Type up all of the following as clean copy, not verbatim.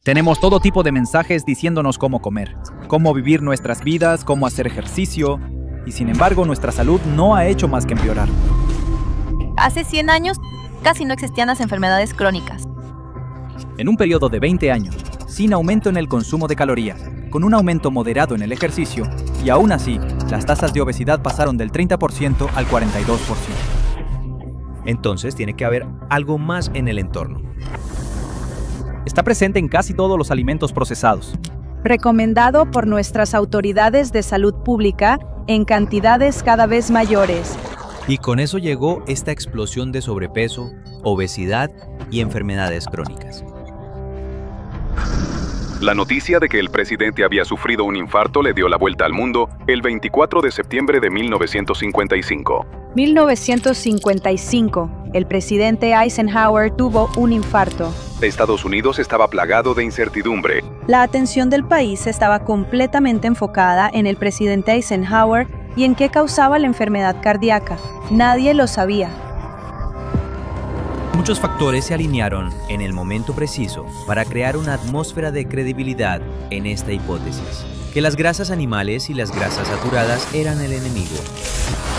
Tenemos todo tipo de mensajes diciéndonos cómo comer, cómo vivir nuestras vidas, cómo hacer ejercicio, y sin embargo nuestra salud no ha hecho más que empeorar. Hace 100 años casi no existían las enfermedades crónicas. En un periodo de 20 años, sin aumento en el consumo de calorías, con un aumento moderado en el ejercicio, y aún así, las tasas de obesidad pasaron del 30% al 42%. Entonces tiene que haber algo más en el entorno. Está presente en casi todos los alimentos procesados. Recomendado por nuestras autoridades de salud pública en cantidades cada vez mayores. Y con eso llegó esta explosión de sobrepeso, obesidad y enfermedades crónicas. La noticia de que el presidente había sufrido un infarto le dio la vuelta al mundo el 24 de septiembre de 1955. 1955. El presidente Eisenhower tuvo un infarto. Estados Unidos estaba plagado de incertidumbre. La atención del país estaba completamente enfocada en el presidente Eisenhower y en qué causaba la enfermedad cardíaca. Nadie lo sabía. Muchos factores se alinearon en el momento preciso para crear una atmósfera de credibilidad en esta hipótesis, que las grasas animales y las grasas saturadas eran el enemigo.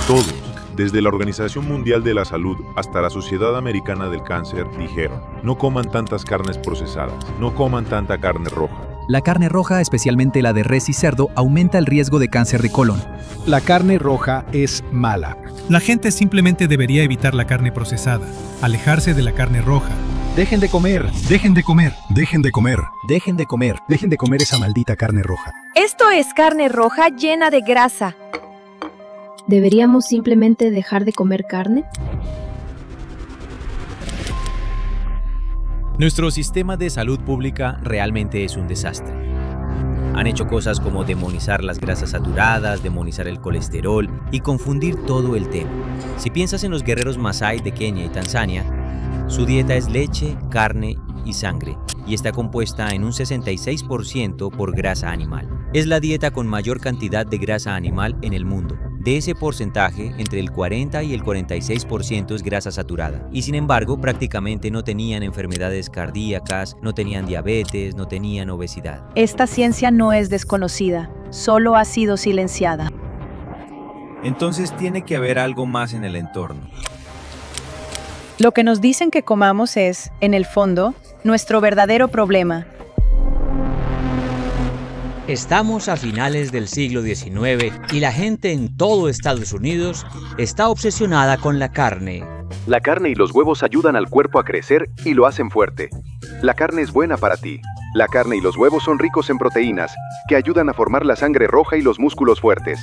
Todos, desde la Organización Mundial de la Salud hasta la Sociedad Americana del Cáncer, dijeron: no coman tantas carnes procesadas, no coman tanta carne roja. La carne roja, especialmente la de res y cerdo, aumenta el riesgo de cáncer de colon. La carne roja es mala. La gente simplemente debería evitar la carne procesada, alejarse de la carne roja. Dejen de comer, dejen de comer, dejen de comer, dejen de comer, dejen de comer esa maldita carne roja. Esto es carne roja llena de grasa. ¿Deberíamos simplemente dejar de comer carne? Nuestro sistema de salud pública realmente es un desastre. Han hecho cosas como demonizar las grasas saturadas, demonizar el colesterol y confundir todo el tema. Si piensas en los guerreros Masái de Kenia y Tanzania, su dieta es leche, carne y sangre, y está compuesta en un 66% por grasa animal. Es la dieta con mayor cantidad de grasa animal en el mundo. De ese porcentaje, entre el 40 y el 46% es grasa saturada. Y sin embargo, prácticamente no tenían enfermedades cardíacas, no tenían diabetes, no tenían obesidad. Esta ciencia no es desconocida, solo ha sido silenciada. Entonces tiene que haber algo más en el entorno. Lo que nos dicen que comamos es, en el fondo, nuestro verdadero problema. Estamos a finales del siglo XIX y la gente en todo Estados Unidos está obsesionada con la carne. La carne y los huevos ayudan al cuerpo a crecer y lo hacen fuerte. La carne es buena para ti. La carne y los huevos son ricos en proteínas, que ayudan a formar la sangre roja y los músculos fuertes.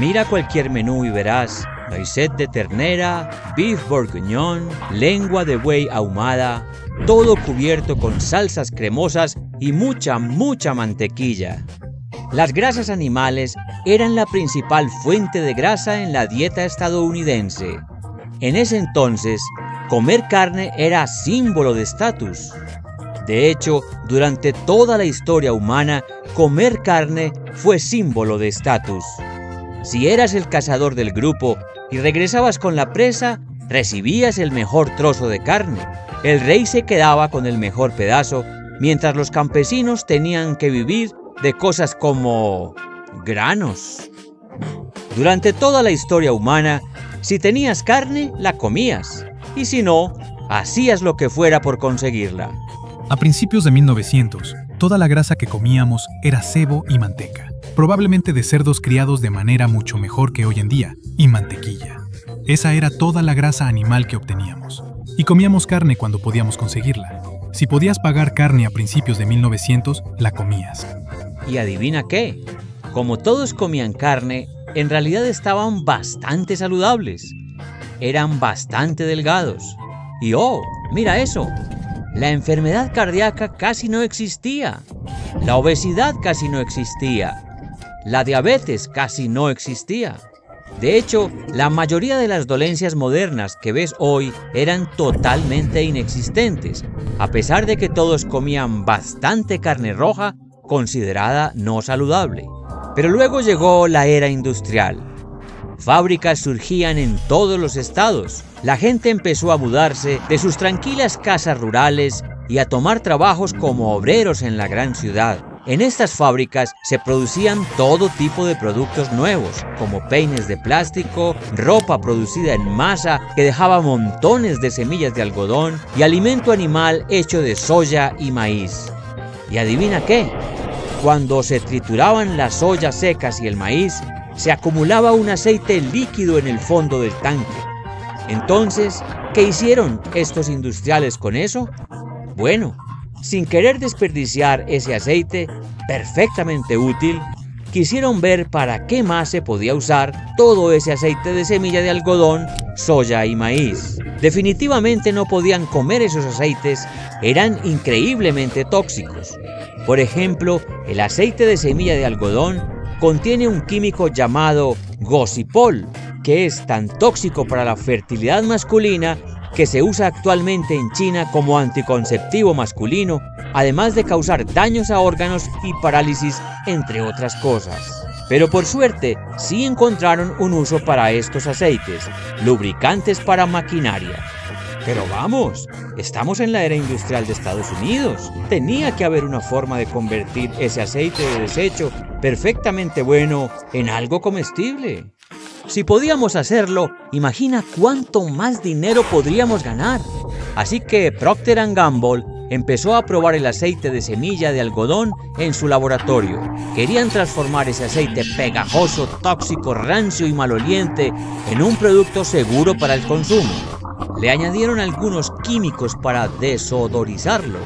Mira cualquier menú y verás noisette de ternera, beef bourguignon, lengua de buey ahumada, todo cubierto con salsas cremosas y mucha mantequilla. Las grasas animales eran la principal fuente de grasa en la dieta estadounidense. En ese entonces, comer carne era símbolo de estatus. De hecho, durante toda la historia humana, comer carne fue símbolo de estatus. Si eras el cazador del grupo y regresabas con la presa, recibías el mejor trozo de carne. El rey se quedaba con el mejor pedazo, mientras los campesinos tenían que vivir de cosas como granos. Durante toda la historia humana, si tenías carne, la comías, y si no, hacías lo que fuera por conseguirla. A principios de 1900, toda la grasa que comíamos era sebo y manteca, probablemente de cerdos criados de manera mucho mejor que hoy en día, y mantequilla. Esa era toda la grasa animal que obteníamos. Y comíamos carne cuando podíamos conseguirla. Si podías pagar carne a principios de 1900, la comías. ¿Y adivina qué? Como todos comían carne, en realidad estaban bastante saludables. Eran bastante delgados. Y ¡oh! ¡Mira eso! La enfermedad cardíaca casi no existía. La obesidad casi no existía. La diabetes casi no existía. De hecho, la mayoría de las dolencias modernas que ves hoy eran totalmente inexistentes, a pesar de que todos comían bastante carne roja, considerada no saludable. Pero luego llegó la era industrial. Fábricas surgían en todos los estados. La gente empezó a mudarse de sus tranquilas casas rurales y a tomar trabajos como obreros en la gran ciudad. En estas fábricas se producían todo tipo de productos nuevos, como peines de plástico, ropa producida en masa que dejaba montones de semillas de algodón y alimento animal hecho de soya y maíz. ¿Y adivina qué? Cuando se trituraban las soyas secas y el maíz, se acumulaba un aceite líquido en el fondo del tanque. Entonces, ¿qué hicieron estos industriales con eso? Bueno, sin querer desperdiciar ese aceite, perfectamente útil, quisieron ver para qué más se podía usar todo ese aceite de semilla de algodón, soya y maíz. Definitivamente no podían comer esos aceites, eran increíblemente tóxicos. Por ejemplo, el aceite de semilla de algodón contiene un químico llamado gosipol, que es tan tóxico para la fertilidad masculina que se usa actualmente en China como anticonceptivo masculino, además de causar daños a órganos y parálisis, entre otras cosas. Pero por suerte, sí encontraron un uso para estos aceites, lubricantes para maquinaria. Pero vamos, estamos en la era industrial de Estados Unidos. Tenía que haber una forma de convertir ese aceite de desecho perfectamente bueno en algo comestible. Si podíamos hacerlo, imagina cuánto más dinero podríamos ganar. Así que Procter & Gamble empezó a probar el aceite de semilla de algodón en su laboratorio. Querían transformar ese aceite pegajoso, tóxico, rancio y maloliente en un producto seguro para el consumo. Le añadieron algunos químicos para desodorizarlo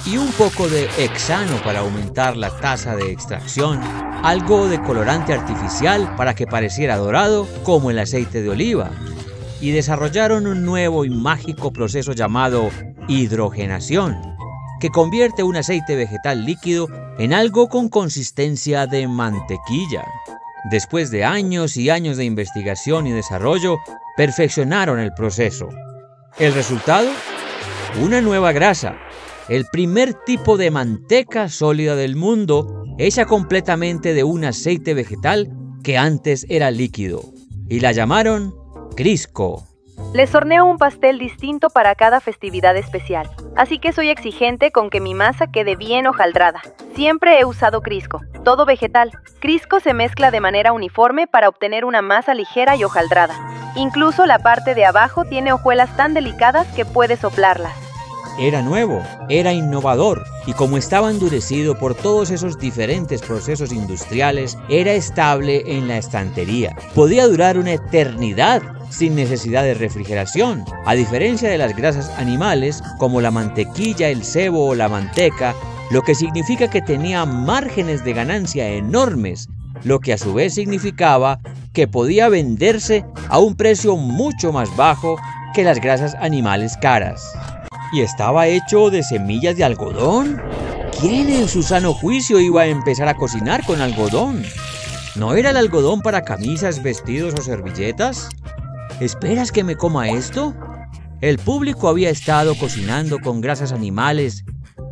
y un poco de hexano para aumentar la tasa de extracción, algo de colorante artificial para que pareciera dorado como el aceite de oliva, y desarrollaron un nuevo y mágico proceso llamado hidrogenación, que convierte un aceite vegetal líquido en algo con consistencia de mantequilla. Después de años y años de investigación y desarrollo, perfeccionaron el proceso. ¿El resultado? Una nueva grasa, el primer tipo de manteca sólida del mundo, hecha completamente de un aceite vegetal que antes era líquido, y la llamaron Crisco. Les horneo un pastel distinto para cada festividad especial, así que soy exigente con que mi masa quede bien hojaldrada. Siempre he usado Crisco, todo vegetal. Crisco se mezcla de manera uniforme para obtener una masa ligera y hojaldrada. Incluso la parte de abajo tiene hojuelas tan delicadas que puedes soplarlas. Era nuevo, era innovador, y como estaba endurecido por todos esos diferentes procesos industriales, era estable en la estantería. Podía durar una eternidad sin necesidad de refrigeración, a diferencia de las grasas animales como la mantequilla, el sebo o la manteca, lo que significa que tenía márgenes de ganancia enormes, lo que a su vez significaba que podía venderse a un precio mucho más bajo que las grasas animales caras. ¿Y estaba hecho de semillas de algodón? ¿Quién en su sano juicio iba a empezar a cocinar con algodón? ¿No era el algodón para camisas, vestidos o servilletas? ¿Esperas que me coma esto? El público había estado cocinando con grasas animales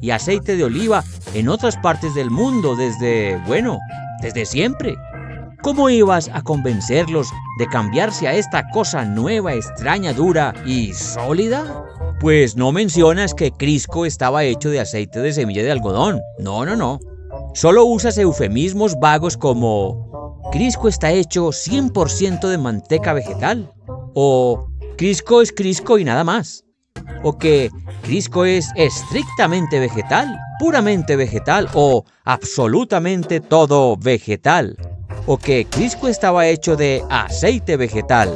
y aceite de oliva en otras partes del mundo desde siempre. ¿Cómo ibas a convencerlos de cambiarse a esta cosa nueva, extraña, dura y sólida? Pues no mencionas que Crisco estaba hecho de aceite de semilla de algodón. No. Solo usas eufemismos vagos como Crisco está hecho 100% de manteca vegetal. O Crisco es Crisco y nada más. O que Crisco es estrictamente vegetal, puramente vegetal o absolutamente todo vegetal. O que Crisco estaba hecho de aceite vegetal.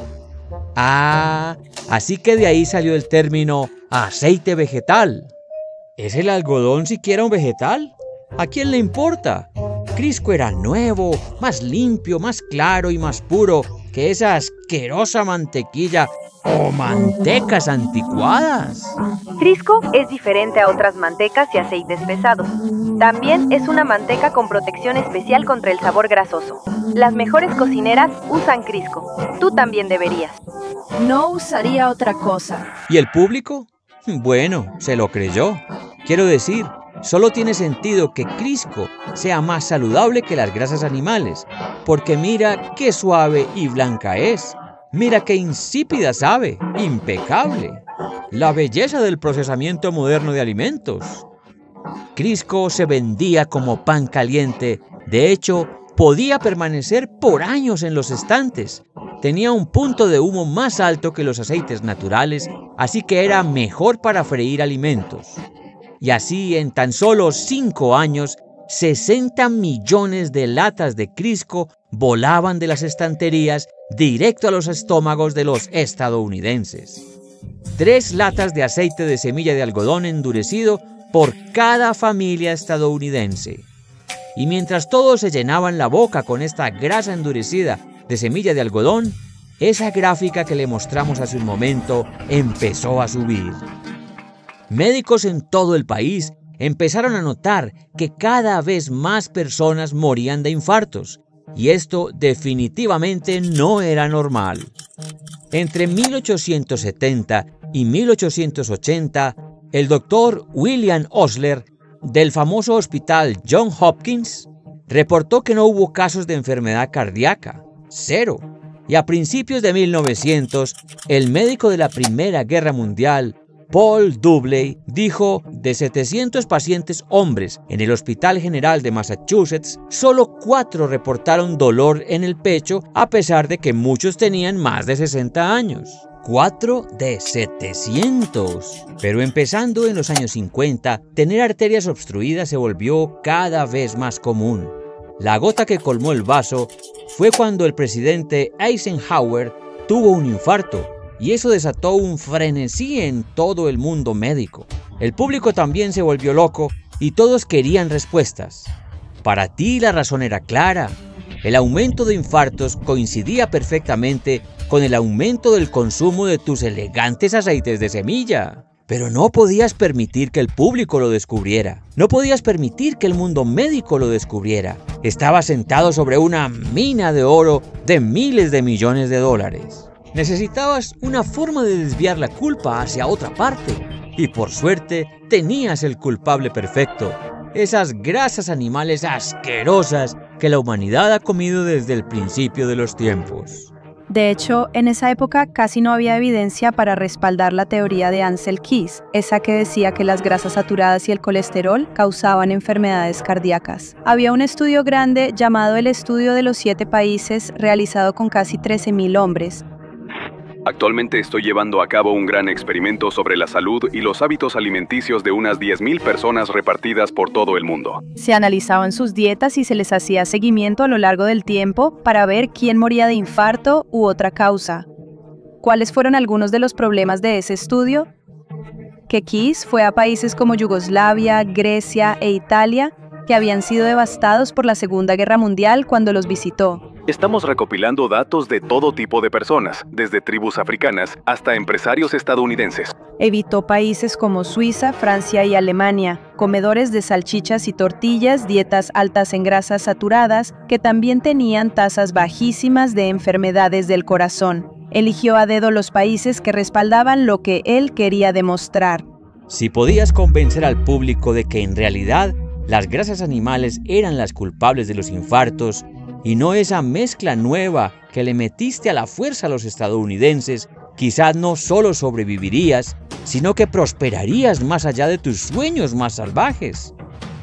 Ah, así que de ahí salió el término aceite vegetal. ¿Es el algodón siquiera un vegetal? ¿A quién le importa? Crisco era nuevo, más limpio, más claro y más puro que esa asquerosa mantequilla o mantecas anticuadas. Crisco es diferente a otras mantecas y aceites pesados. También es una manteca con protección especial contra el sabor grasoso. Las mejores cocineras usan Crisco. Tú también deberías. No usaría otra cosa. ¿Y el público? Bueno, se lo creyó. Quiero decir, solo tiene sentido que Crisco sea más saludable que las grasas animales, porque mira qué suave y blanca es. Mira qué insípida sabe, impecable. la belleza del procesamiento moderno de alimentos. Crisco se vendía como pan caliente. De hecho, podía permanecer por años en los estantes. Tenía un punto de humo más alto que los aceites naturales, así que era mejor para freír alimentos. Y así, en tan solo 5 años, 60 millones de latas de Crisco volaban de las estanterías directo a los estómagos de los estadounidenses. 3 latas de aceite de semilla de algodón endurecido por cada familia estadounidense. Y mientras todos se llenaban la boca con esta grasa endurecida de semilla de algodón, esa gráfica que le mostramos hace un momento empezó a subir. Médicos en todo el país empezaron a notar que cada vez más personas morían de infartos, y esto definitivamente no era normal. Entre 1870 y 1880, el doctor William Osler, del famoso hospital Johns Hopkins, reportó que no hubo casos de enfermedad cardíaca, 0. Y a principios de 1900, el médico de la Primera Guerra Mundial, Paul Dudley, dijo: de 700 pacientes hombres en el Hospital General de Massachusetts, solo 4 reportaron dolor en el pecho, a pesar de que muchos tenían más de 60 años. 4 de 700. Pero empezando en los años 50, tener arterias obstruidas se volvió cada vez más común. La gota que colmó el vaso fue cuando el presidente Eisenhower tuvo un infarto, y eso desató un frenesí en todo el mundo médico. El público también se volvió loco y todos querían respuestas. Para ti la razón era clara. El aumento de infartos coincidía perfectamente con el aumento del consumo de tus elegantes aceites de semilla. Pero no podías permitir que el público lo descubriera. No podías permitir que el mundo médico lo descubriera. Estabas sentado sobre una mina de oro de miles de millones de dólares. Necesitabas una forma de desviar la culpa hacia otra parte. Y por suerte, tenías el culpable perfecto. Esas grasas animales asquerosas que la humanidad ha comido desde el principio de los tiempos. De hecho, en esa época casi no había evidencia para respaldar la teoría de Ancel Keys, esa que decía que las grasas saturadas y el colesterol causaban enfermedades cardíacas. Había un estudio grande llamado el Estudio de los 7 Países, realizado con casi 13.000 hombres. Actualmente estoy llevando a cabo un gran experimento sobre la salud y los hábitos alimenticios de unas 10.000 personas repartidas por todo el mundo. Se analizaban sus dietas y se les hacía seguimiento a lo largo del tiempo para ver quién moría de infarto u otra causa. ¿Cuáles fueron algunos de los problemas de ese estudio? Que Keys fue a países como Yugoslavia, Grecia e Italia, que habían sido devastados por la Segunda Guerra Mundial cuando los visitó. Estamos recopilando datos de todo tipo de personas, desde tribus africanas hasta empresarios estadounidenses. Evitó países como Suiza, Francia y Alemania, comedores de salchichas y tortillas, dietas altas en grasas saturadas, que también tenían tasas bajísimas de enfermedades del corazón. Eligió a dedo los países que respaldaban lo que él quería demostrar. Si podías convencer al público de que en realidad las grasas animales eran las culpables de los infartos, y no esa mezcla nueva que le metiste a la fuerza a los estadounidenses, quizás no solo sobrevivirías, sino que prosperarías más allá de tus sueños más salvajes.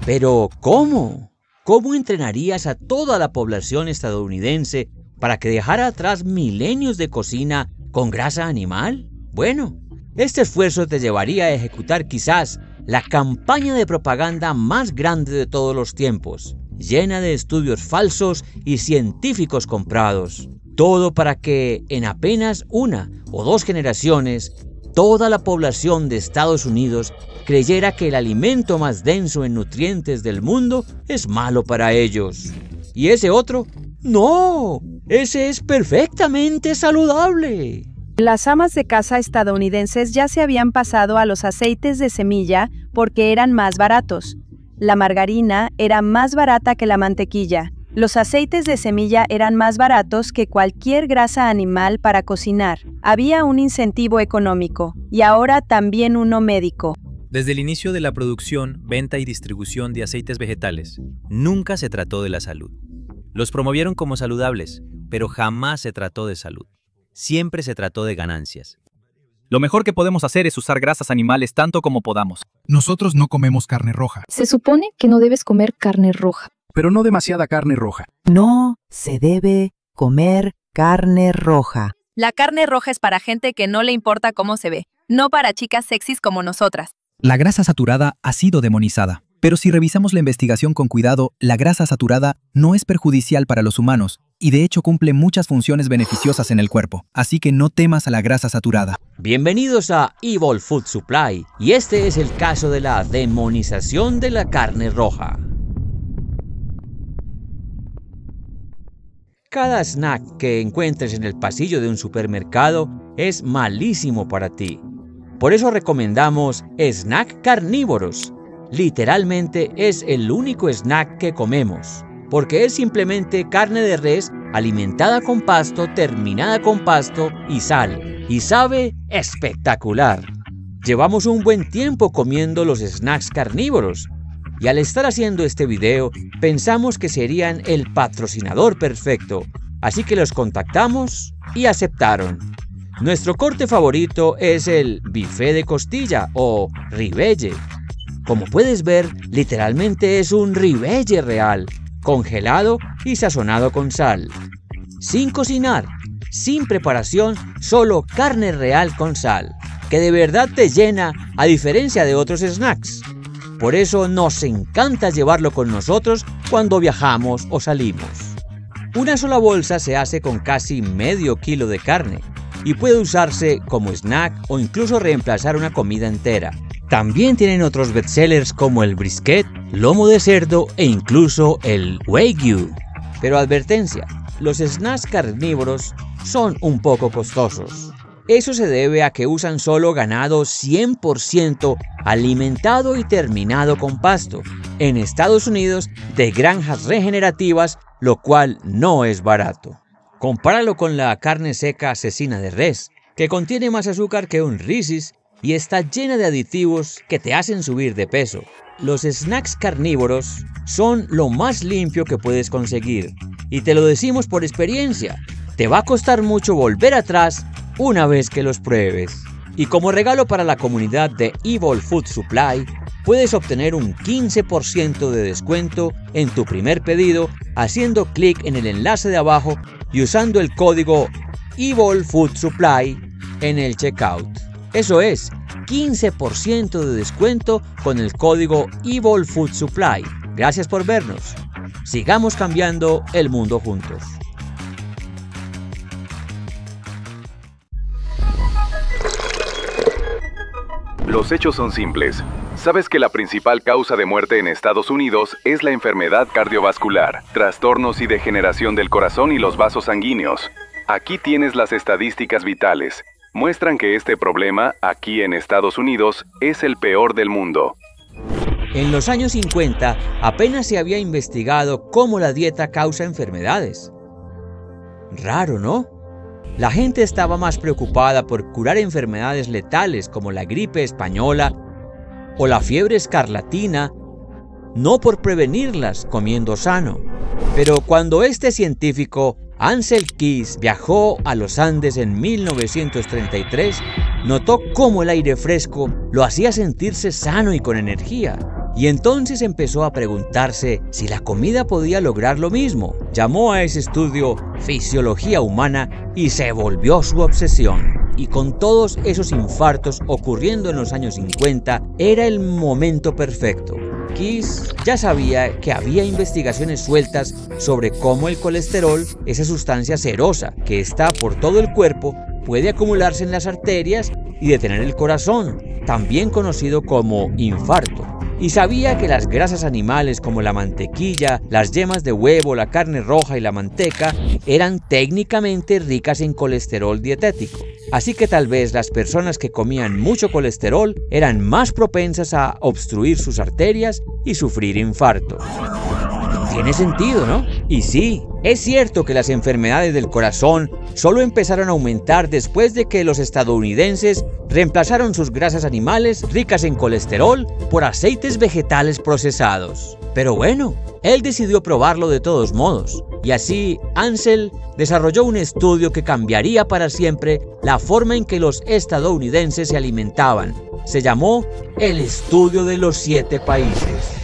Pero, ¿cómo? ¿Cómo entrenarías a toda la población estadounidense para que dejara atrás milenios de cocina con grasa animal? Bueno, este esfuerzo te llevaría a ejecutar quizás la campaña de propaganda más grande de todos los tiempos, llena de estudios falsos y científicos comprados. Todo para que en apenas 1 o 2 generaciones, toda la población de Estados Unidos creyera que el alimento más denso en nutrientes del mundo es malo para ellos. ¿Y ese otro? ¡No! ¡Ese es perfectamente saludable! Las amas de casa estadounidenses ya se habían pasado a los aceites de semilla porque eran más baratos. La margarina era más barata que la mantequilla. Los aceites de semilla eran más baratos que cualquier grasa animal para cocinar. Había un incentivo económico y ahora también uno médico. Desde el inicio de la producción, venta y distribución de aceites vegetales, nunca se trató de la salud. Los promovieron como saludables, pero jamás se trató de salud. Siempre se trató de ganancias. Lo mejor que podemos hacer es usar grasas animales tanto como podamos. Nosotros no comemos carne roja. Se supone que no debes comer carne roja. Pero no demasiada carne roja. No se debe comer carne roja. La carne roja es para gente que no le importa cómo se ve, no para chicas sexys como nosotras. La grasa saturada ha sido demonizada. Pero si revisamos la investigación con cuidado, la grasa saturada no es perjudicial para los humanos y de hecho cumple muchas funciones beneficiosas en el cuerpo. Así que no temas a la grasa saturada. Bienvenidos a Evil Food Supply, y este es el caso de la demonización de la carne roja. Cada snack que encuentres en el pasillo de un supermercado es malísimo para ti. Por eso recomendamos snack carnívoros. Literalmente es el único snack que comemos, porque es simplemente carne de res alimentada con pasto, terminada con pasto y sal, y sabe espectacular. Llevamos un buen tiempo comiendo los snacks carnívoros, y al estar haciendo este video, pensamos que serían el patrocinador perfecto, así que los contactamos y aceptaron. Nuestro corte favorito es el bife de costilla o ribeye. Como puedes ver, literalmente es un ribeye real, congelado y sazonado con sal. Sin cocinar, sin preparación, solo carne real con sal, que de verdad te llena a diferencia de otros snacks. Por eso nos encanta llevarlo con nosotros cuando viajamos o salimos. Una sola bolsa se hace con casi medio kilo de carne y puede usarse como snack o incluso reemplazar una comida entera. También tienen otros bestsellers como el brisket, lomo de cerdo e incluso el wagyu. Pero advertencia, los snacks carnívoros son un poco costosos. Eso se debe a que usan solo ganado 100% alimentado y terminado con pasto, en Estados Unidos de granjas regenerativas, lo cual no es barato. Compáralo con la carne seca cecina de res, que contiene más azúcar que un Reese's y está llena de aditivos que te hacen subir de peso. Los snacks carnívoros son lo más limpio que puedes conseguir, y te lo decimos por experiencia. Te va a costar mucho volver atrás una vez que los pruebes. Y como regalo para la comunidad de Evil Food Supply, puedes obtener un 15% de descuento en tu primer pedido haciendo clic en el enlace de abajo y usando el código Evil Food Supply en el checkout. Eso es, 15% de descuento con el código Evil Food Supply. Gracias por vernos. Sigamos cambiando el mundo juntos. Los hechos son simples. ¿Sabes que la principal causa de muerte en Estados Unidos es la enfermedad cardiovascular, trastornos y degeneración del corazón y los vasos sanguíneos? Aquí tienes las estadísticas vitales. Muestran que este problema, aquí en Estados Unidos, es el peor del mundo. En los años 50, apenas se había investigado cómo la dieta causa enfermedades. Raro, ¿no? La gente estaba más preocupada por curar enfermedades letales como la gripe española o la fiebre escarlatina, no por prevenirlas comiendo sano. Pero cuando este científico, Ansel Keys, viajó a los Andes en 1933, notó cómo el aire fresco lo hacía sentirse sano y con energía. Y entonces empezó a preguntarse si la comida podía lograr lo mismo. Llamó a ese estudio Fisiología Humana y se volvió su obsesión. Y con todos esos infartos ocurriendo en los años 50, era el momento perfecto. Keys ya sabía que había investigaciones sueltas sobre cómo el colesterol, esa sustancia cerosa que está por todo el cuerpo, puede acumularse en las arterias y detener el corazón, también conocido como infarto. Y sabía que las grasas animales como la mantequilla, las yemas de huevo, la carne roja y la manteca eran técnicamente ricas en colesterol dietético. Así que tal vez las personas que comían mucho colesterol eran más propensas a obstruir sus arterias y sufrir infartos. Tiene sentido, ¿no? Y sí, es cierto que las enfermedades del corazón solo empezaron a aumentar después de que los estadounidenses reemplazaron sus grasas animales ricas en colesterol por aceites vegetales procesados. Pero bueno, él decidió probarlo de todos modos, y así Ansel desarrolló un estudio que cambiaría para siempre la forma en que los estadounidenses se alimentaban. Se llamó el estudio de los 7 países.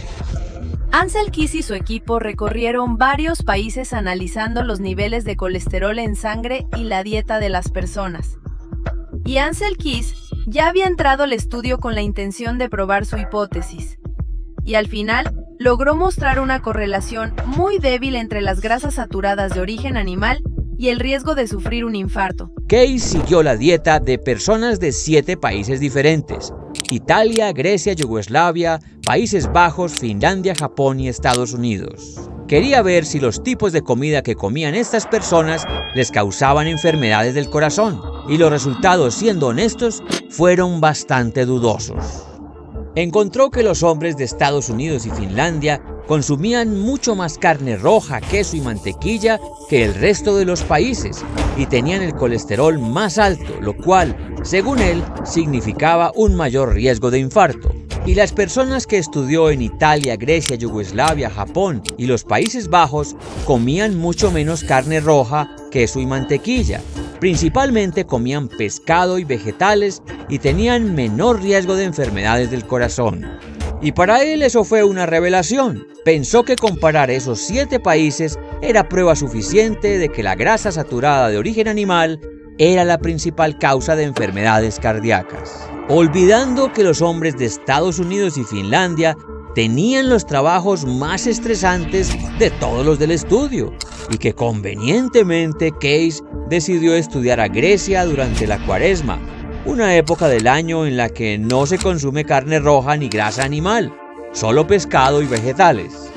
Ansel Keys y su equipo recorrieron varios países analizando los niveles de colesterol en sangre y la dieta de las personas. Y Ansel Keys ya había entrado al estudio con la intención de probar su hipótesis. Y al final, logró mostrar una correlación muy débil entre las grasas saturadas de origen animal y el riesgo de sufrir un infarto. Keys siguió la dieta de personas de 7 países diferentes: Italia, Grecia, Yugoslavia, Países Bajos, Finlandia, Japón y Estados Unidos. Quería ver si los tipos de comida que comían estas personas les causaban enfermedades del corazón, y los resultados, siendo honestos, fueron bastante dudosos. Encontró que los hombres de Estados Unidos y Finlandia consumían mucho más carne roja, queso y mantequilla que el resto de los países, y tenían el colesterol más alto, lo cual, según él, significaba un mayor riesgo de infarto. Y las personas que estudió en Italia, Grecia, Yugoslavia, Japón y los Países Bajos comían mucho menos carne roja, queso y mantequilla. Principalmente comían pescado y vegetales y tenían menor riesgo de enfermedades del corazón. Y para él eso fue una revelación. Pensó que comparar esos 7 países era prueba suficiente de que la grasa saturada de origen animal era la principal causa de enfermedades cardíacas. Olvidando que los hombres de Estados Unidos y Finlandia tenían los trabajos más estresantes de todos los del estudio, y que convenientemente Keys decidió estudiar a Grecia durante la Cuaresma, una época del año en la que no se consume carne roja ni grasa animal, solo pescado y vegetales.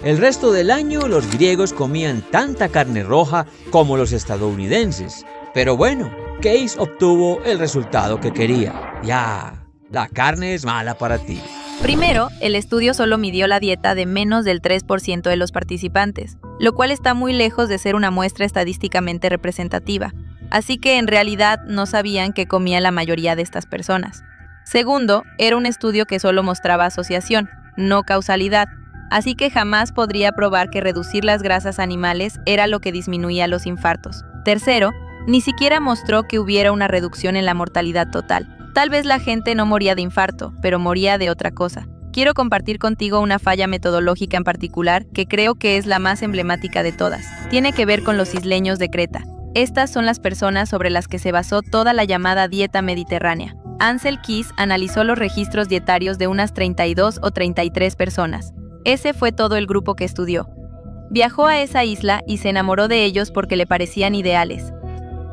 El resto del año los griegos comían tanta carne roja como los estadounidenses, pero bueno, Keys obtuvo el resultado que quería. Ya, la carne es mala para ti. Primero, el estudio solo midió la dieta de menos del 3% de los participantes, lo cual está muy lejos de ser una muestra estadísticamente representativa. Así que en realidad no sabían qué comía la mayoría de estas personas. Segundo, era un estudio que solo mostraba asociación, no causalidad, así que jamás podría probar que reducir las grasas animales era lo que disminuía los infartos. Tercero, ni siquiera mostró que hubiera una reducción en la mortalidad total. Tal vez la gente no moría de infarto, pero moría de otra cosa. Quiero compartir contigo una falla metodológica en particular que creo que es la más emblemática de todas. Tiene que ver con los isleños de Creta. Estas son las personas sobre las que se basó toda la llamada dieta mediterránea. Ansel Keys analizó los registros dietarios de unas 32 o 33 personas. Ese fue todo el grupo que estudió. Viajó a esa isla y se enamoró de ellos porque le parecían ideales.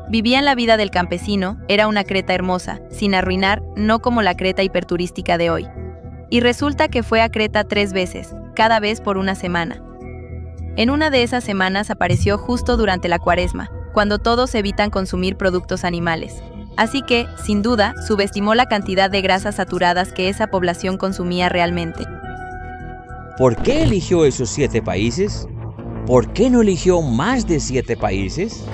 Vivían la vida del campesino, era una Creta hermosa, sin arruinar, no como la Creta hiperturística de hoy. Y resulta que fue a Creta 3 veces, cada vez por una semana. En una de esas semanas apareció justo durante la Cuaresma, cuando todos evitan consumir productos animales. Así que, sin duda, subestimó la cantidad de grasas saturadas que esa población consumía realmente. ¿Por qué eligió esos 7 países? ¿Por qué no eligió más de 7 países?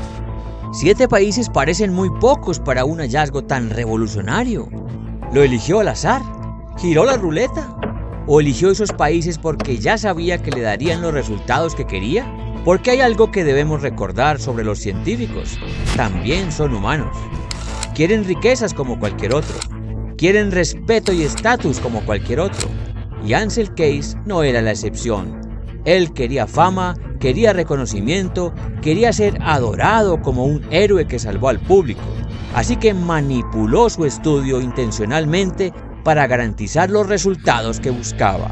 7 países parecen muy pocos para un hallazgo tan revolucionario. ¿Lo eligió al azar? ¿Giró la ruleta? ¿O eligió esos países porque ya sabía que le darían los resultados que quería? Porque hay algo que debemos recordar sobre los científicos. También son humanos. Quieren riquezas como cualquier otro. Quieren respeto y estatus como cualquier otro. Y Ansel Keys no era la excepción. Él quería fama, quería reconocimiento, quería ser adorado como un héroe que salvó al público. Así que manipuló su estudio intencionalmente para garantizar los resultados que buscaba.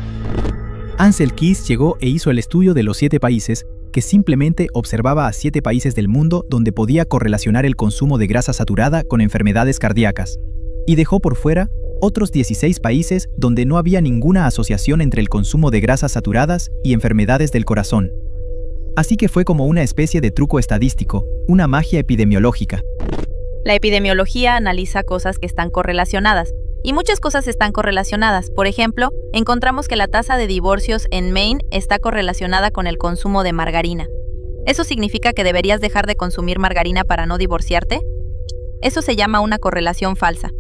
Ansel Keys llegó e hizo el estudio de los 7 países, que simplemente observaba a 7 países del mundo donde podía correlacionar el consumo de grasa saturada con enfermedades cardíacas, y dejó por fuera otros 16 países donde no había ninguna asociación entre el consumo de grasas saturadas y enfermedades del corazón. Así que fue como una especie de truco estadístico, una magia epidemiológica. La epidemiología analiza cosas que están correlacionadas, Y muchas cosas están correlacionadas. Por ejemplo, encontramos que la tasa de divorcios en Maine está correlacionada con el consumo de margarina. ¿Eso significa que deberías dejar de consumir margarina para no divorciarte? Eso se llama una correlación falsa.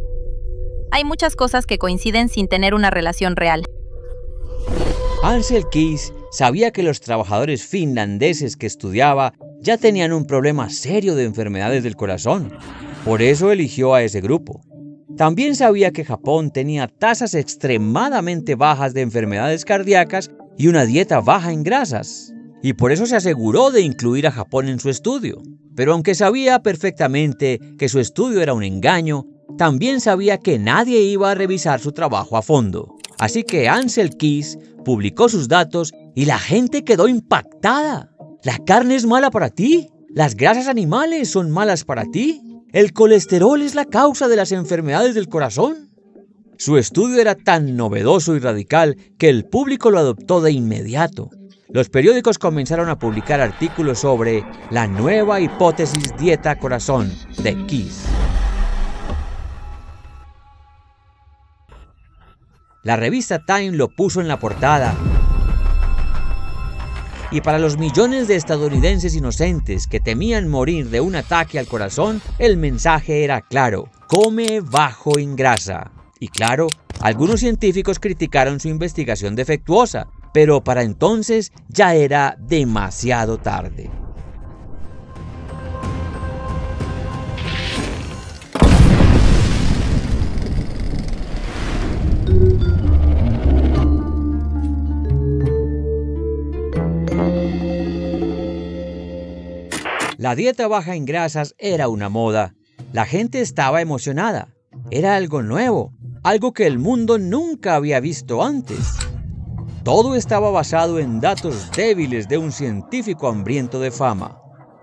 Hay muchas cosas que coinciden sin tener una relación real. Ansel Keys sabía que los trabajadores finlandeses que estudiaba ya tenían un problema serio de enfermedades del corazón. Por eso eligió a ese grupo. También sabía que Japón tenía tasas extremadamente bajas de enfermedades cardíacas y una dieta baja en grasas. Y por eso se aseguró de incluir a Japón en su estudio. Pero aunque sabía perfectamente que su estudio era un engaño, también sabía que nadie iba a revisar su trabajo a fondo. Así que Ansel Keys publicó sus datos y la gente quedó impactada. ¿La carne es mala para ti? ¿Las grasas animales son malas para ti? ¿El colesterol es la causa de las enfermedades del corazón? Su estudio era tan novedoso y radical que el público lo adoptó de inmediato. Los periódicos comenzaron a publicar artículos sobre la nueva hipótesis dieta corazón de Keys. La revista Time lo puso en la portada. Y para los millones de estadounidenses inocentes que temían morir de un ataque al corazón, el mensaje era claro: come bajo en grasa. Y claro, algunos científicos criticaron su investigación defectuosa, pero para entonces ya era demasiado tarde. La dieta baja en grasas era una moda. La gente estaba emocionada. Era algo nuevo, algo que el mundo nunca había visto antes. Todo estaba basado en datos débiles de un científico hambriento de fama.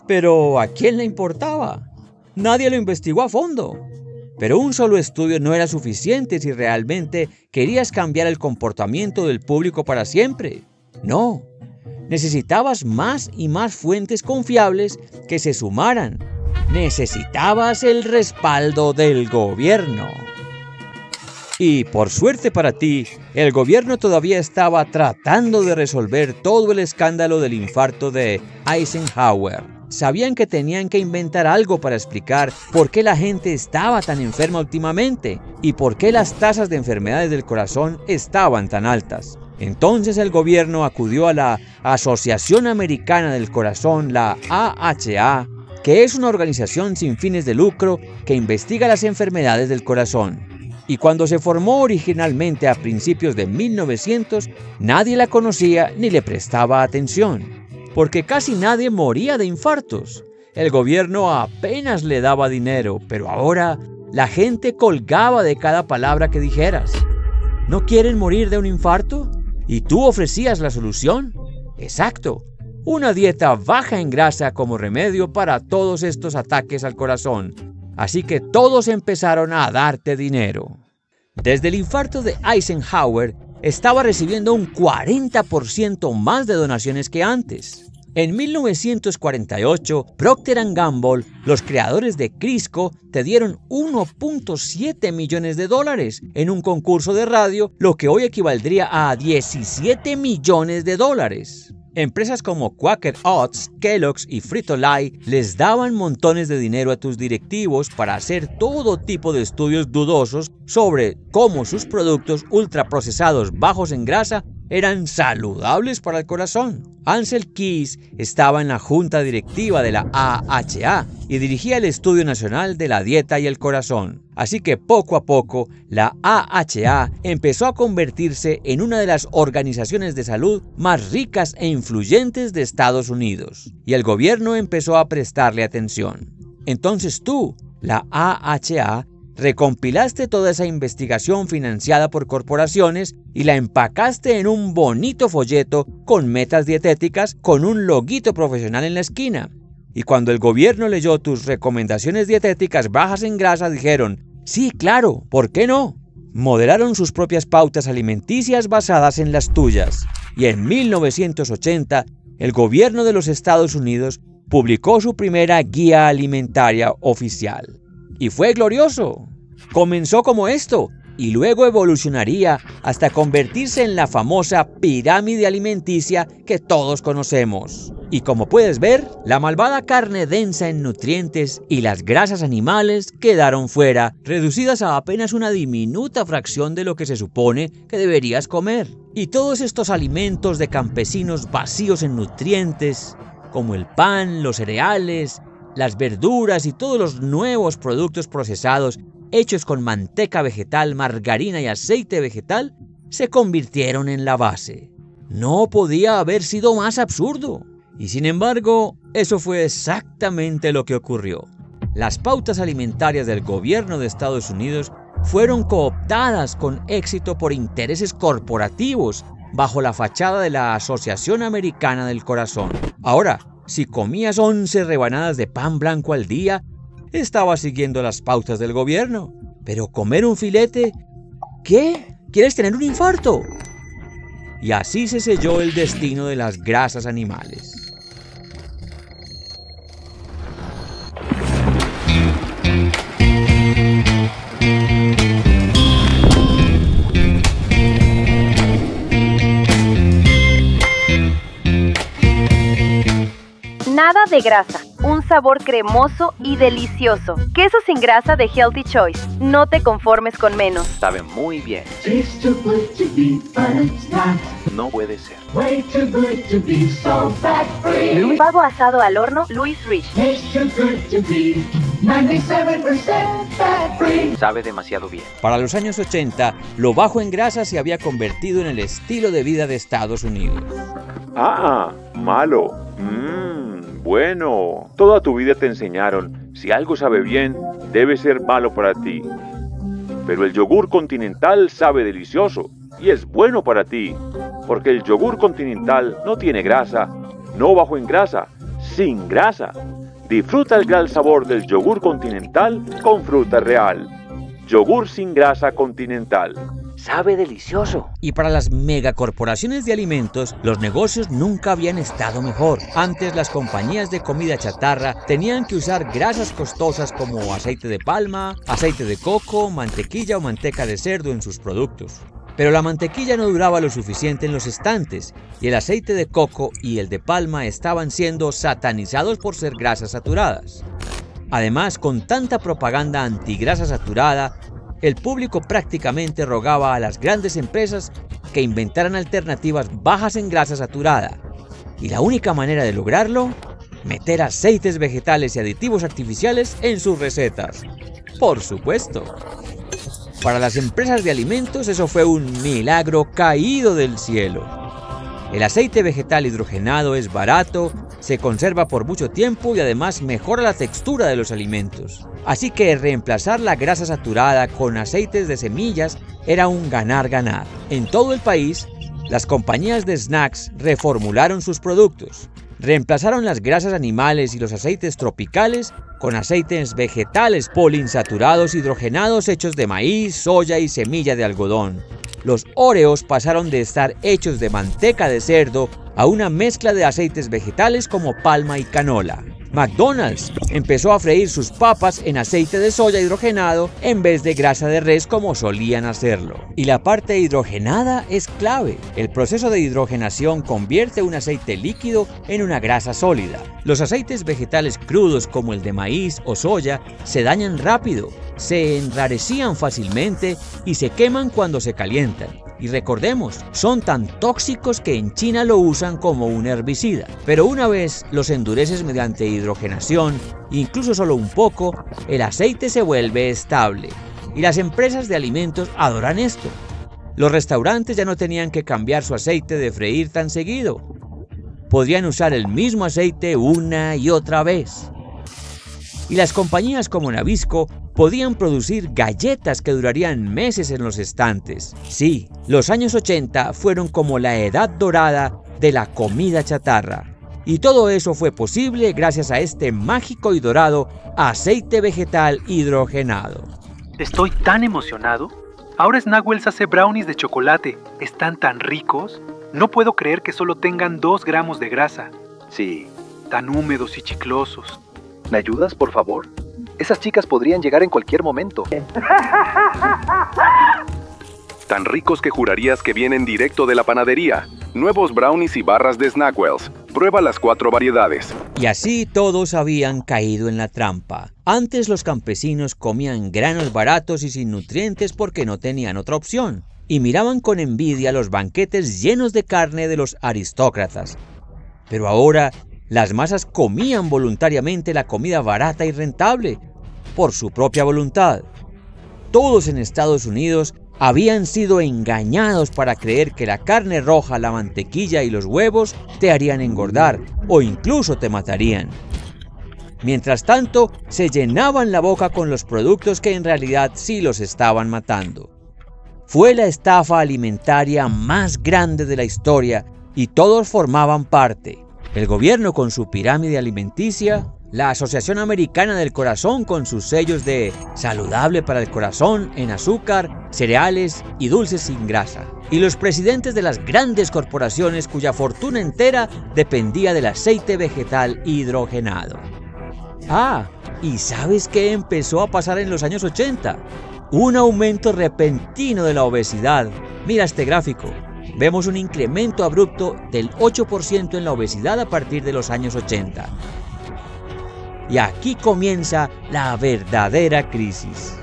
Pero ¿a quién le importaba? Nadie lo investigó a fondo. Pero un solo estudio no era suficiente si realmente querías cambiar el comportamiento del público para siempre. No. Necesitabas más y más fuentes confiables que se sumaran. Necesitabas el respaldo del gobierno. Y por suerte para ti, el gobierno todavía estaba tratando de resolver todo el escándalo del infarto de Eisenhower. Sabían que tenían que inventar algo para explicar por qué la gente estaba tan enferma últimamente y por qué las tasas de enfermedades del corazón estaban tan altas. Entonces el gobierno acudió a la Asociación Americana del Corazón, la AHA, que es una organización sin fines de lucro que investiga las enfermedades del corazón. Y cuando se formó originalmente a principios de 1900, nadie la conocía ni le prestaba atención, porque casi nadie moría de infartos. El gobierno apenas le daba dinero, pero ahora la gente colgaba de cada palabra que dijeras. ¿No quieren morir de un infarto? ¿Y tú ofrecías la solución? Exacto, una dieta baja en grasa como remedio para todos estos ataques al corazón. Así que todos empezaron a darte dinero. Desde el infarto de Eisenhower, estaba recibiendo un 40% más de donaciones que antes. En 1948, Procter & Gamble, los creadores de Crisco, te dieron $1.7 millones en un concurso de radio, lo que hoy equivaldría a $17 millones. Empresas como Quaker Oats, Kellogg's y Frito-Lay les daban montones de dinero a tus directivos para hacer todo tipo de estudios dudosos sobre cómo sus productos ultraprocesados bajos en grasa eran saludables para el corazón. Ansel Keys estaba en la junta directiva de la AHA y dirigía el Estudio Nacional de la Dieta y el Corazón. Así que poco a poco, la AHA empezó a convertirse en una de las organizaciones de salud más ricas e influyentes de Estados Unidos. Y el gobierno empezó a prestarle atención. Entonces tú, la AHA, recompilaste toda esa investigación financiada por corporaciones y la empacaste en un bonito folleto con metas dietéticas con un loguito profesional en la esquina. Y cuando el gobierno leyó tus recomendaciones dietéticas bajas en grasa, dijeron: sí, claro, ¿por qué no? Modelaron sus propias pautas alimenticias basadas en las tuyas. Y en 1980, el gobierno de los Estados Unidos publicó su primera guía alimentaria oficial. Y fue glorioso. Comenzó como esto: y luego evolucionaría hasta convertirse en la famosa pirámide alimenticia que todos conocemos. Y como puedes ver, la malvada carne densa en nutrientes y las grasas animales quedaron fuera, reducidas a apenas una diminuta fracción de lo que se supone que deberías comer. Y todos estos alimentos de campesinos vacíos en nutrientes, como el pan, los cereales, las verduras y todos los nuevos productos procesados hechos con manteca vegetal, margarina y aceite vegetal, se convirtieron en la base. No podía haber sido más absurdo. Y sin embargo, eso fue exactamente lo que ocurrió. Las pautas alimentarias del gobierno de Estados Unidos fueron cooptadas con éxito por intereses corporativos bajo la fachada de la Asociación Americana del Corazón. Ahora, si comías 11 rebanadas de pan blanco al día, estabas siguiendo las pautas del gobierno. Pero comer un filete, ¿qué? ¿Quieres tener un infarto? Y así se selló el destino de las grasas animales. Nada de grasa, un sabor cremoso y delicioso. Queso sin grasa de Healthy Choice. No te conformes con menos. Sabe muy bien. No puede ser. Pavo asado al horno, Louis Rich. Sabe demasiado bien. Para los años 80, lo bajo en grasa se había convertido en el estilo de vida de Estados Unidos. Malo. Bueno, toda tu vida te enseñaron, si algo sabe bien, debe ser malo para ti. Pero el yogur Continental sabe delicioso y es bueno para ti, porque el yogur Continental no tiene grasa, no bajo en grasa, sin grasa. Disfruta el gran sabor del yogur Continental con fruta real. Yogur sin grasa Continental. Sabe delicioso. Y para las megacorporaciones de alimentos, los negocios nunca habían estado mejor. Antes, las compañías de comida chatarra tenían que usar grasas costosas como aceite de palma, aceite de coco, mantequilla o manteca de cerdo en sus productos. Pero la mantequilla no duraba lo suficiente en los estantes, y el aceite de coco y el de palma estaban siendo satanizados por ser grasas saturadas. Además, con tanta propaganda antigrasa saturada, el público prácticamente rogaba a las grandes empresas que inventaran alternativas bajas en grasa saturada. Y la única manera de lograrlo, meter aceites vegetales y aditivos artificiales en sus recetas. Por supuesto. Para las empresas de alimentos eso fue un milagro caído del cielo. El aceite vegetal hidrogenado es barato, se conserva por mucho tiempo y además mejora la textura de los alimentos. Así que reemplazar la grasa saturada con aceites de semillas era un ganar-ganar. En todo el país, las compañías de snacks reformularon sus productos. Reemplazaron las grasas animales y los aceites tropicales con aceites vegetales poliinsaturados hidrogenados hechos de maíz, soya y semilla de algodón. Los Oreos pasaron de estar hechos de manteca de cerdo a una mezcla de aceites vegetales como palma y canola. McDonald's empezó a freír sus papas en aceite de soya hidrogenado en vez de grasa de res como solían hacerlo. Y la parte hidrogenada es clave. El proceso de hidrogenación convierte un aceite líquido en una grasa sólida. Los aceites vegetales crudos como el de maíz o soya se dañan rápido, se enrarecían fácilmente y se queman cuando se calientan. Y recordemos, son tan tóxicos que en China lo usan como un herbicida. Pero una vez los endureces mediante hidrogenación, incluso solo un poco, el aceite se vuelve estable. Y las empresas de alimentos adoran esto. Los restaurantes ya no tenían que cambiar su aceite de freír tan seguido. Podrían usar el mismo aceite una y otra vez. Y las compañías como Nabisco podían producir galletas que durarían meses en los estantes. Sí, los años 80 fueron como la edad dorada de la comida chatarra. Y todo eso fue posible gracias a este mágico y dorado aceite vegetal hidrogenado. Estoy tan emocionado. Ahora Snackwells hace brownies de chocolate. Están tan ricos. No puedo creer que solo tengan 2 gramos de grasa. Sí. Tan húmedos y chiclosos. ¿Me ayudas, por favor? Esas chicas podrían llegar en cualquier momento. tan ricos que jurarías que vienen directo de la panadería. Nuevos brownies y barras de Snackwells. Prueba las 4 variedades. Y así todos habían caído en la trampa. Antes los campesinos comían granos baratos y sin nutrientes porque no tenían otra opción, y miraban con envidia los banquetes llenos de carne de los aristócratas. Pero ahora las masas comían voluntariamente la comida barata y rentable, por su propia voluntad. Todos en Estados Unidos habían sido engañados para creer que la carne roja, la mantequilla y los huevos te harían engordar o incluso te matarían. Mientras tanto, se llenaban la boca con los productos que en realidad sí los estaban matando. Fue la estafa alimentaria más grande de la historia y todos formaban parte. El gobierno con su pirámide alimenticia, la Asociación Americana del Corazón con sus sellos de saludable para el corazón en azúcar, cereales y dulces sin grasa, y los presidentes de las grandes corporaciones cuya fortuna entera dependía del aceite vegetal hidrogenado. Ah, ¿y sabes qué empezó a pasar en los años 80? Un aumento repentino de la obesidad. Mira este gráfico. Vemos un incremento abrupto del 8% en la obesidad a partir de los años 80. Y aquí comienza la verdadera crisis.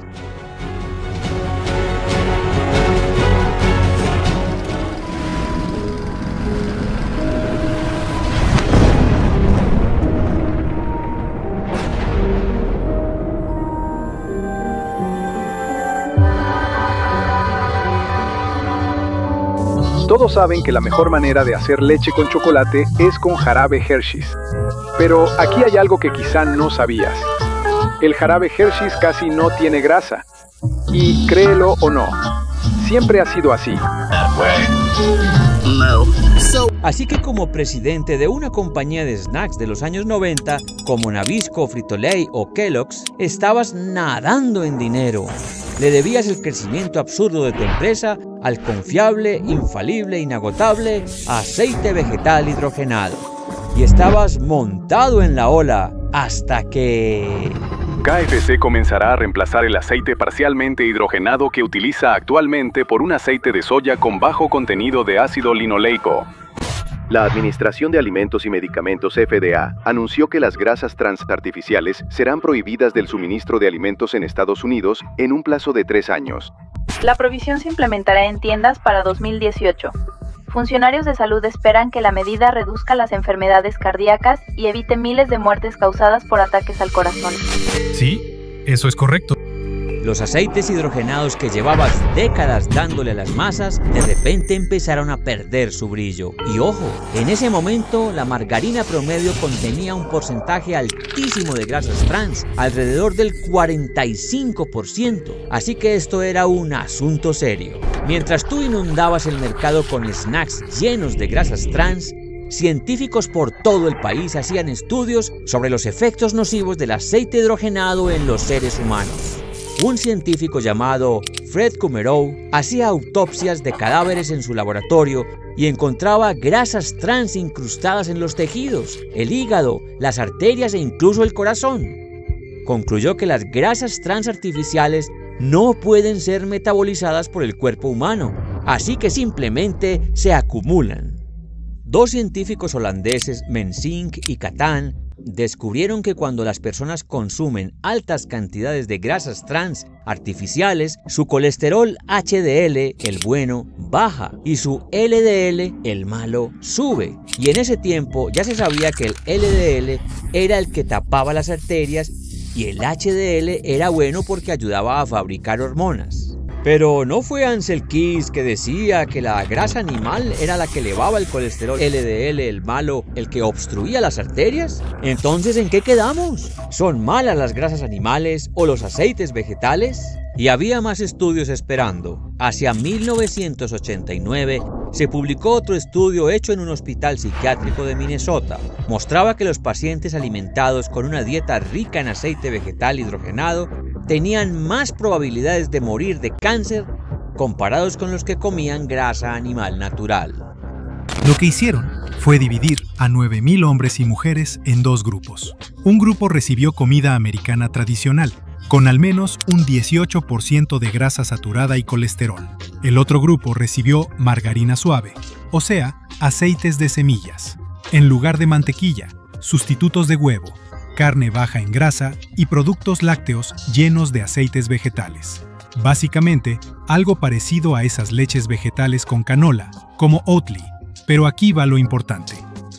Todos saben que la mejor manera de hacer leche con chocolate es con jarabe Hershey's. Pero aquí hay algo que quizá no sabías. El jarabe Hershey's casi no tiene grasa. Y créelo o no, siempre ha sido así. Así que como presidente de una compañía de snacks de los años 90, como Nabisco, Frito-Lay o Kellogg's, estabas nadando en dinero. Le debías el crecimiento absurdo de tu empresa al confiable, infalible, inagotable aceite vegetal hidrogenado. Y estabas montado en la ola hasta que... KFC comenzará a reemplazar el aceite parcialmente hidrogenado que utiliza actualmente por un aceite de soya con bajo contenido de ácido linoleico. La Administración de Alimentos y Medicamentos FDA anunció que las grasas trans artificiales serán prohibidas del suministro de alimentos en Estados Unidos en un plazo de 3 años. La prohibición se implementará en tiendas para 2018. Funcionarios de salud esperan que la medida reduzca las enfermedades cardíacas y evite miles de muertes causadas por ataques al corazón. Sí, eso es correcto. Los aceites hidrogenados que llevabas décadas dándole a las masas, de repente empezaron a perder su brillo. Y ojo, en ese momento la margarina promedio contenía un porcentaje altísimo de grasas trans, alrededor del 45%. Así que esto era un asunto serio. Mientras tú inundabas el mercado con snacks llenos de grasas trans, científicos por todo el país hacían estudios sobre los efectos nocivos del aceite hidrogenado en los seres humanos. Un científico llamado Fred Kumerow hacía autopsias de cadáveres en su laboratorio y encontraba grasas trans incrustadas en los tejidos, el hígado, las arterias e incluso el corazón. Concluyó que las grasas trans artificiales no pueden ser metabolizadas por el cuerpo humano, así que simplemente se acumulan. Dos científicos holandeses, Mensink y Catan, descubrieron que cuando las personas consumen altas cantidades de grasas trans artificiales, su colesterol HDL, el bueno, baja y su LDL, el malo, sube. Y en ese tiempo ya se sabía que el LDL era el que tapaba las arterias y el HDL era bueno porque ayudaba a fabricar hormonas. Pero ¿no fue Ansel Keys que decía que la grasa animal era la que elevaba el colesterol LDL, el malo, el que obstruía las arterias? Entonces, ¿en qué quedamos? ¿Son malas las grasas animales o los aceites vegetales? Y había más estudios esperando. Hacia 1989 se publicó otro estudio hecho en un hospital psiquiátrico de Minnesota. Mostraba que los pacientes alimentados con una dieta rica en aceite vegetal hidrogenado tenían más probabilidades de morir de cáncer comparados con los que comían grasa animal natural. Lo que hicieron fue dividir a 9,000 hombres y mujeres en dos grupos. Un grupo recibió comida americana tradicional, con al menos un 18% de grasa saturada y colesterol. El otro grupo recibió margarina suave, o sea, aceites de semillas, en lugar de mantequilla, sustitutos de huevo, carne baja en grasa y productos lácteos llenos de aceites vegetales. Básicamente, algo parecido a esas leches vegetales con canola, como Oatly. Pero aquí va lo importante.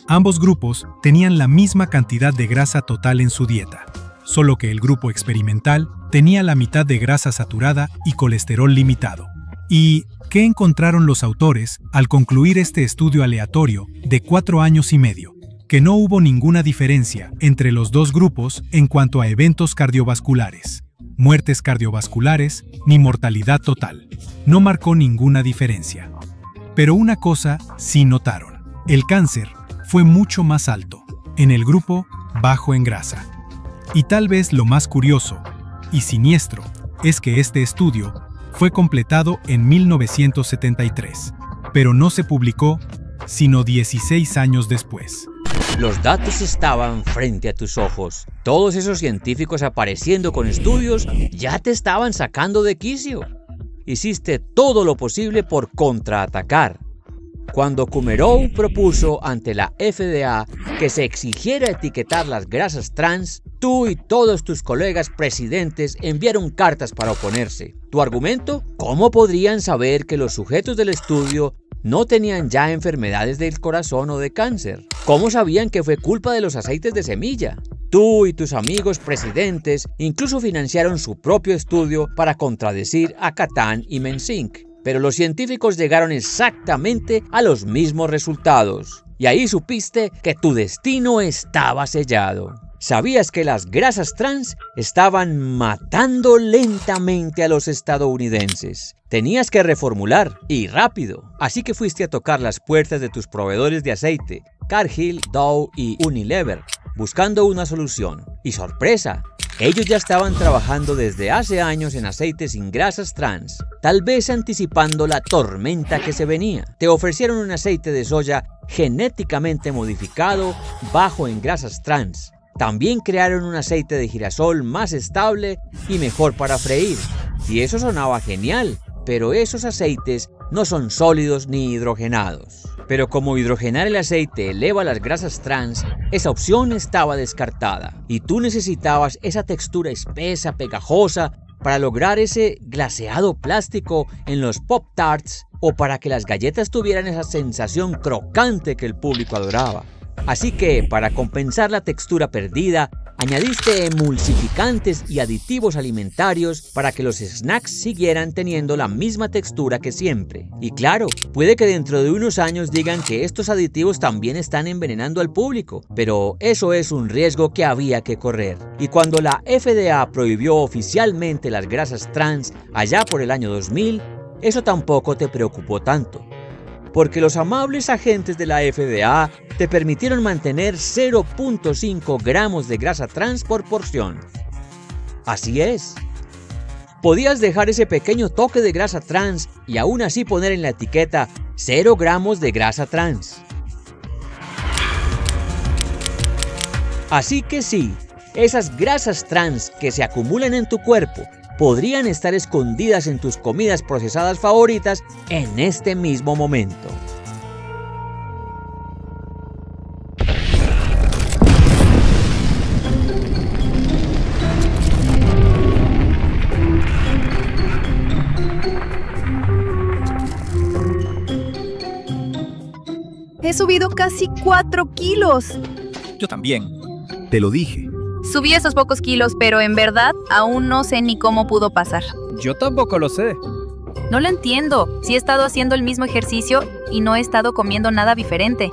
Ambos grupos tenían la misma cantidad de grasa total en su dieta, solo que el grupo experimental tenía la mitad de grasa saturada y colesterol limitado. ¿Y qué encontraron los autores al concluir este estudio aleatorio de 4 años y medio? Que no hubo ninguna diferencia entre los dos grupos en cuanto a eventos cardiovasculares, muertes cardiovasculares ni mortalidad total. No marcó ninguna diferencia. Pero una cosa sí notaron. El cáncer fue mucho más alto en el grupo bajo en grasa. Y tal vez lo más curioso y siniestro es que este estudio fue completado en 1973, pero no se publicó sino 16 años después. Los datos estaban frente a tus ojos. Todos esos científicos apareciendo con estudios ya te estaban sacando de quicio. Hiciste todo lo posible por contraatacar. Cuando Kumerow propuso ante la FDA que se exigiera etiquetar las grasas trans, tú y todos tus colegas presidentes enviaron cartas para oponerse. ¿Tu argumento? ¿Cómo podrían saber que los sujetos del estudio no tenían ya enfermedades del corazón o de cáncer? ¿Cómo sabían que fue culpa de los aceites de semilla? Tú y tus amigos presidentes incluso financiaron su propio estudio para contradecir a Katan y Mensink. Pero los científicos llegaron exactamente a los mismos resultados. Y ahí supiste que tu destino estaba sellado. ¿Sabías que las grasas trans estaban matando lentamente a los estadounidenses? Tenías que reformular, y rápido. Así que fuiste a tocar las puertas de tus proveedores de aceite, Cargill, Dow y Unilever, buscando una solución. Y sorpresa, ellos ya estaban trabajando desde hace años en aceites sin grasas trans, tal vez anticipando la tormenta que se venía. Te ofrecieron un aceite de soya genéticamente modificado, bajo en grasas trans. También crearon un aceite de girasol más estable y mejor para freír. Y eso sonaba genial, pero esos aceites no son sólidos ni hidrogenados. Pero como hidrogenar el aceite eleva las grasas trans, esa opción estaba descartada. Y tú necesitabas esa textura espesa, pegajosa, para lograr ese glaseado plástico en los Pop-Tarts o para que las galletas tuvieran esa sensación crocante que el público adoraba. Así que, para compensar la textura perdida, añadiste emulsificantes y aditivos alimentarios para que los snacks siguieran teniendo la misma textura que siempre. Y claro, puede que dentro de unos años digan que estos aditivos también están envenenando al público, pero eso es un riesgo que había que correr. Y cuando la FDA prohibió oficialmente las grasas trans allá por el año 2000, eso tampoco te preocupó tanto. Porque los amables agentes de la FDA te permitieron mantener 0.5 gramos de grasa trans por porción. Así es. Podías dejar ese pequeño toque de grasa trans y aún así poner en la etiqueta 0 gramos de grasa trans. Así que sí, esas grasas trans que se acumulan en tu cuerpo podrían estar escondidas en tus comidas procesadas favoritas en este mismo momento. He subido casi 4 kilos. Yo también. Te lo dije. Subí esos pocos kilos, pero en verdad aún no sé ni cómo pudo pasar. Yo tampoco lo sé. No lo entiendo. Sí he estado haciendo el mismo ejercicio y no he estado comiendo nada diferente.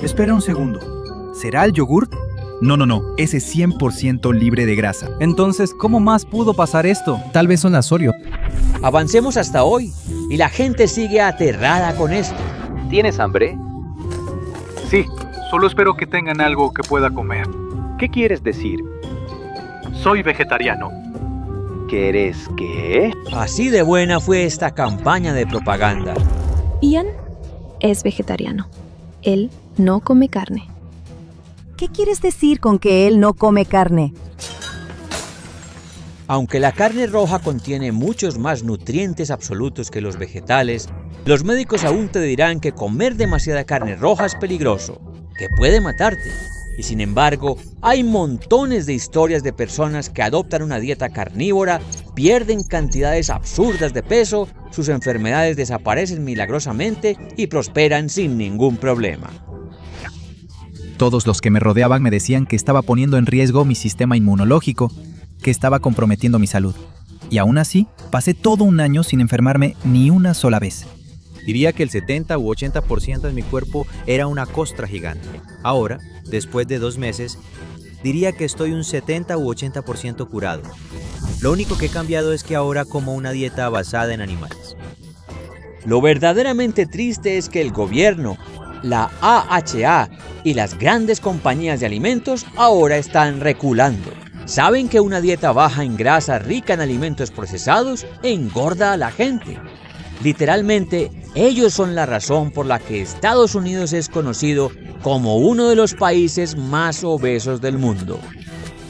Espera un segundo. ¿Será el yogurt? No. Ese es 100% libre de grasa. Entonces, ¿cómo más pudo pasar esto? Tal vez son las Oreo. Avancemos hasta hoy y la gente sigue aterrada con esto. ¿Tienes hambre? Sí, solo espero que tengan algo que pueda comer. ¿Qué quieres decir? Soy vegetariano. ¿Qué eres qué? Así de buena fue esta campaña de propaganda. Ian es vegetariano. Él no come carne. ¿Qué quieres decir con que él no come carne? Aunque la carne roja contiene muchos más nutrientes absolutos que los vegetales, los médicos aún te dirán que comer demasiada carne roja es peligroso, que puede matarte. Y sin embargo, hay montones de historias de personas que adoptan una dieta carnívora, pierden cantidades absurdas de peso, sus enfermedades desaparecen milagrosamente y prosperan sin ningún problema. Todos los que me rodeaban me decían que estaba poniendo en riesgo mi sistema inmunológico, que estaba comprometiendo mi salud. Y aún así, pasé todo un año sin enfermarme ni una sola vez. Diría que el 70 u 80% de mi cuerpo era una costra gigante. Ahora, después de 2 meses, diría que estoy un 70 u 80% curado. Lo único que he cambiado es que ahora como una dieta basada en animales. Lo verdaderamente triste es que el gobierno, la AHA y las grandes compañías de alimentos ahora están reculando. Saben que una dieta baja en grasa rica en alimentos procesados engorda a la gente. Literalmente, ellos son la razón por la que Estados Unidos es conocido como uno de los países más obesos del mundo.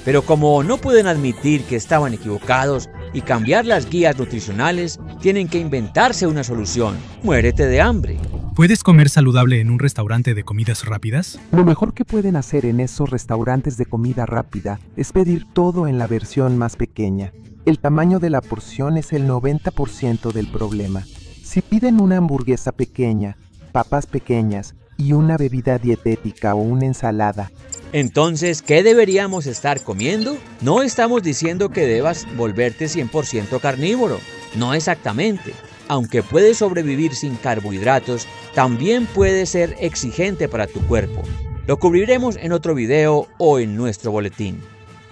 Pero como no pueden admitir que estaban equivocados y cambiar las guías nutricionales, tienen que inventarse una solución. Muérete de hambre. ¿Puedes comer saludable en un restaurante de comidas rápidas? Lo mejor que pueden hacer en esos restaurantes de comida rápida es pedir todo en la versión más pequeña. El tamaño de la porción es el 90% del problema. Si piden una hamburguesa pequeña, papas pequeñas y una bebida dietética o una ensalada. Entonces, ¿qué deberíamos estar comiendo? No estamos diciendo que debas volverte 100% carnívoro. No exactamente. Aunque puedes sobrevivir sin carbohidratos, también puede ser exigente para tu cuerpo. Lo cubriremos en otro video o en nuestro boletín.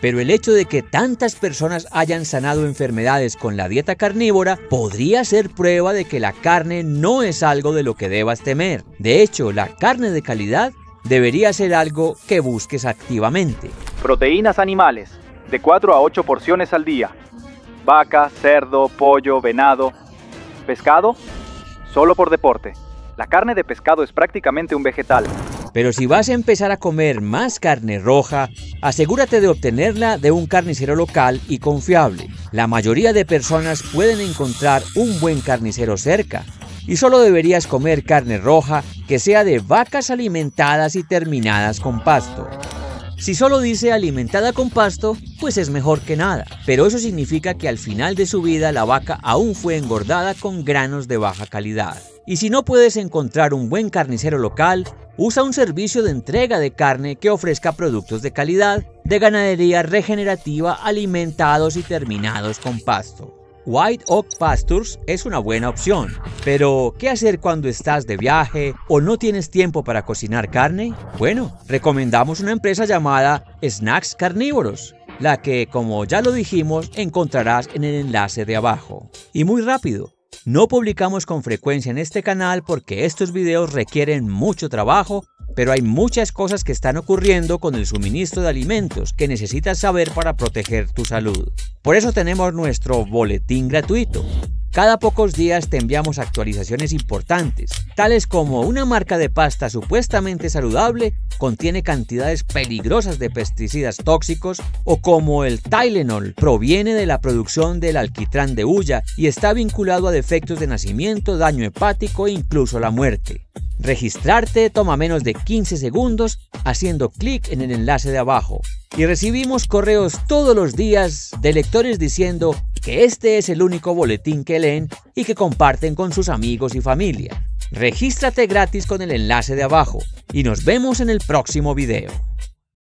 Pero el hecho de que tantas personas hayan sanado enfermedades con la dieta carnívora podría ser prueba de que la carne no es algo de lo que debas temer. De hecho, la carne de calidad debería ser algo que busques activamente. Proteínas animales, de 4 a 8 porciones al día. Vaca, cerdo, pollo, venado. Pescado, solo por deporte. La carne de pescado es prácticamente un vegetal. Pero si vas a empezar a comer más carne roja, asegúrate de obtenerla de un carnicero local y confiable. La mayoría de personas pueden encontrar un buen carnicero cerca. Y solo deberías comer carne roja que sea de vacas alimentadas y terminadas con pasto. Si solo dice alimentada con pasto, pues es mejor que nada. Pero eso significa que al final de su vida la vaca aún fue engordada con granos de baja calidad. Y si no puedes encontrar un buen carnicero local, usa un servicio de entrega de carne que ofrezca productos de calidad, de ganadería regenerativa alimentados y terminados con pasto. White Oak Pastures es una buena opción, pero ¿qué hacer cuando estás de viaje o no tienes tiempo para cocinar carne? Bueno, recomendamos una empresa llamada Snacks Carnívoros, la que, como ya lo dijimos, encontrarás en el enlace de abajo. Y muy rápido, no publicamos con frecuencia en este canal porque estos videos requieren mucho trabajo, pero hay muchas cosas que están ocurriendo con el suministro de alimentos que necesitas saber para proteger tu salud. Por eso tenemos nuestro boletín gratuito. Cada pocos días te enviamos actualizaciones importantes, tales como una marca de pasta supuestamente saludable contiene cantidades peligrosas de pesticidas tóxicos, o como el Tylenol proviene de la producción del alquitrán de hulla y está vinculado a defectos de nacimiento, daño hepático e incluso la muerte. Registrarte toma menos de 15 segundos haciendo clic en el enlace de abajo. Y recibimos correos todos los días de lectores diciendo que este es el único boletín que leen y que comparten con sus amigos y familia. Regístrate gratis con el enlace de abajo y nos vemos en el próximo video.